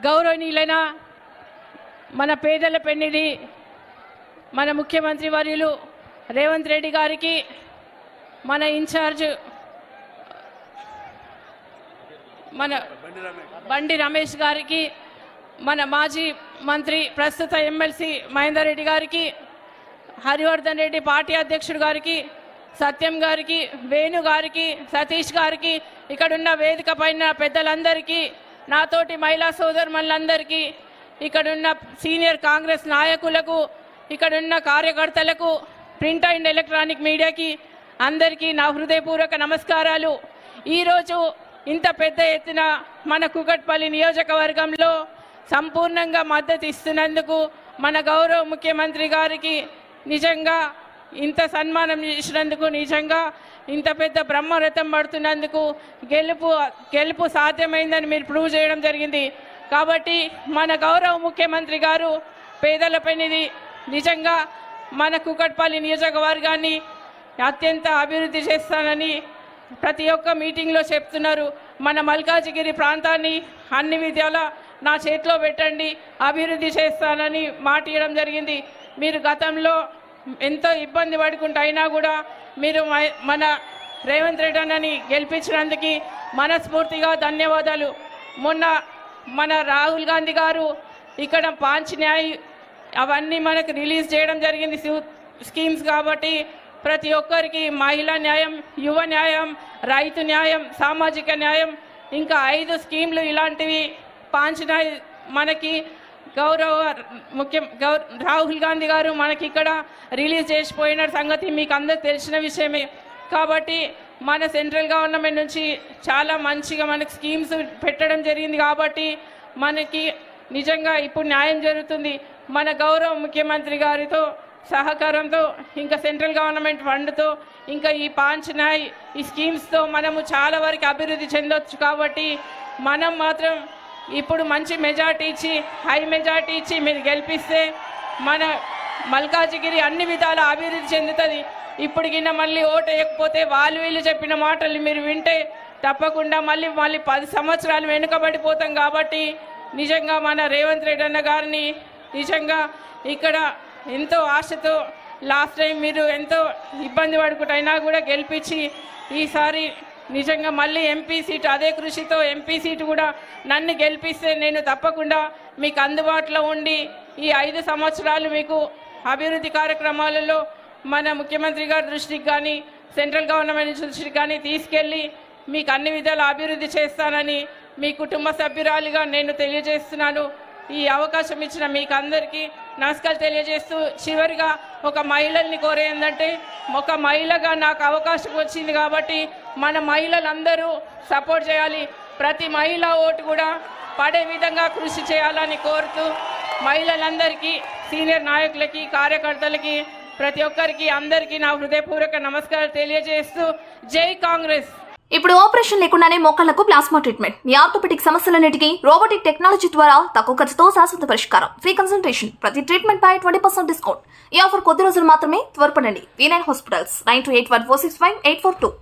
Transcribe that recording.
గౌరవనీయులైన మన పేదల పెన్నిధి మన ముఖ్యమంత్రి వర్యులు రేవంత్ రెడ్డి గారికి, మన ఇన్ఛార్జ్ మన బండి రమేష్ గారికి, మన మాజీ మంత్రి ప్రస్తుత ఎమ్మెల్సీ మహేందర్ రెడ్డి గారికి, హరివర్ధన్ రెడ్డి పార్టీ అధ్యక్షుడు గారికి, సత్యం గారికి, వేణు గారికి, సతీష్ గారికి, ఇక్కడున్న వేదిక పైన పెద్దలందరికీ, నాతోటి మహిళా సోదరులందరికీ, ఇక్కడున్న సీనియర్ కాంగ్రెస్ నాయకులకు, ఇక్కడున్న కార్యకర్తలకు, ప్రింట్ అండ్ ఎలక్ట్రానిక్ మీడియాకి అందరికీ నా హృదయపూర్వక నమస్కారాలు. ఈరోజు ఇంత పెద్ద ఎత్తున మన కూకట్పల్లి నియోజకవర్గంలో సంపూర్ణంగా మద్దతు ఇస్తున్నందుకు మన గౌరవ ముఖ్యమంత్రి గారికి నిజంగా ఇంత సన్మానం చేసినందుకు, నిజంగా ఇంత పెద్ద బ్రహ్మరథం పడుతున్నందుకు గెలుపు సాధ్యమైందని మీరు ప్రూవ్ చేయడం జరిగింది. కాబట్టి మన గౌరవ ముఖ్యమంత్రి గారు పేదల పెన్నిధి నిజంగా మన కూకట్పల్లి నియోజకవర్గాన్ని అత్యంత అభివృద్ధి చేస్తానని ప్రతి ఒక్క మీటింగ్లో చెప్తున్నారు. మన మల్కాజిగిరి ప్రాంతాన్ని అన్ని విధాల నా చేతిలో పెట్టండి, అభివృద్ధి చేస్తానని మాట ఇవ్వడం జరిగింది. మీరు గతంలో ఎంతో ఇబ్బంది పడుకుంటూ అయినా కూడా మీరు మన రేవంత్ రెడ్డి అన్నని గెలిపించినందుకు మనస్ఫూర్తిగా ధన్యవాదాలు. మొన్న మన రాహుల్ గాంధీ గారు ఇక్కడ పాంచ్ న్యాయ్ అవన్నీ మనకు రిలీజ్ చేయడం జరిగింది స్కీమ్స్. కాబట్టి ప్రతి ఒక్కరికి మహిళా న్యాయం, యువ న్యాయం, రైతు న్యాయం, సామాజిక న్యాయం, ఇంకా 5 స్కీమ్లు ఇలాంటివి పాంచ్ న్యాయ్ మనకి రాహుల్ గాంధీ గారు మనకి ఇక్కడ రిలీజ్ చేసిపోయిన సంగతి మీకు అందరికి తెలిసిన విషయమే. కాబట్టి మన సెంట్రల్ గవర్నమెంట్ నుంచి చాలా మంచిగా మనకి స్కీమ్స్ పెట్టడం జరిగింది. కాబట్టి మనకి నిజంగా ఇప్పుడు న్యాయం జరుగుతుంది. మన గౌరవ ముఖ్యమంత్రి గారితో సహకారంతో, ఇంకా సెంట్రల్ గవర్నమెంట్ ఫండ్తో, ఇంకా ఈ పాంచ్ న్యాయ్ ఈ స్కీమ్స్తో మనము చాలా వరకు అభివృద్ధి చెందొచ్చు. కాబట్టి మనం మాత్రం ఇప్పుడు మంచి మెజార్టీ ఇచ్చి, హై మెజార్టీ ఇచ్చి మీరు గెలిపిస్తే మన మల్కాజిగిరి అన్ని విధాల అభివృద్ధి చెందుతుంది. ఇప్పుడు కింద మళ్ళీ ఓటు వేయకపోతే వీళ్ళు చెప్పిన మాటలు మీరు వింటే తప్పకుండా మళ్ళీ 10 సంవత్సరాలు వెనుకబడిపోతాం. కాబట్టి నిజంగా మన రేవంత్ రెడ్డి అన్న గారిని నిజంగా ఇక్కడ ఎంతో ఆశతో లాస్ట్ టైం మీరు ఎంతో ఇబ్బంది పడుకుంటైనా కూడా గెలిపించి ఈసారి నిజంగా మళ్ళీ ఎంపీ సీటు, అదే కృషితో ఎంపీ సీటు కూడా నన్ను గెలిపిస్తే నేను తప్పకుండా మీకు అందుబాటులో ఉండి ఈ 5 సంవత్సరాలు మీకు అభివృద్ధి కార్యక్రమాలలో మన ముఖ్యమంత్రి గారి దృష్టికి కానీ సెంట్రల్ గవర్నమెంట్ దృష్టికి కానీ తీసుకెళ్ళి మీకు అన్ని విధాల అభివృద్ధి చేస్తానని మీ కుటుంబ సభ్యురాలిగా నేను తెలియజేస్తున్నాను. ఈ అవకాశం ఇచ్చిన మీకు అందరికీ నమస్కారం తెలియజేస్తూ, చివరిగా ఒక మహిళల్ని కోరేందంటే, ఒక మహిళగా నాకు అవకాశం వచ్చింది కాబట్టి మన మహిళలందరూ సపోర్ట్ చేయాలి. ప్రతి మహిళ ఓటు కూడా పడే విధంగా కృషి చేయాలని కోరుతూ, మహిళలందరికీ, సీనియర్ నాయకులకి, కార్యకర్తలకి, ప్రతి ఒక్కరికి అందరికీ నా హృదయపూర్వక నమస్కారం తెలియజేస్తూ జై కాంగ్రెస్. ఇప్పుడు ఆపరేషన్ లేకుండానే మోకాళ్లకు ప్లాస్మా ట్రీట్మెంట్. మీ ఆర్థోపెటిక్ సమస్యలన్నిటికీ రోబోటిక్ టెక్నాలజీ ద్వారా తక్కువ ఖర్చుతో శాశ్వత పరిష్కారం. Free consultation. ప్రతి ట్రీట్మెంట్ పై 20% డిస్కౌంట్. ఈ ఆఫర్ కొద్ది రోజులు మాత్రమే. త్వరపడండి. V9 hospitals 9281465842.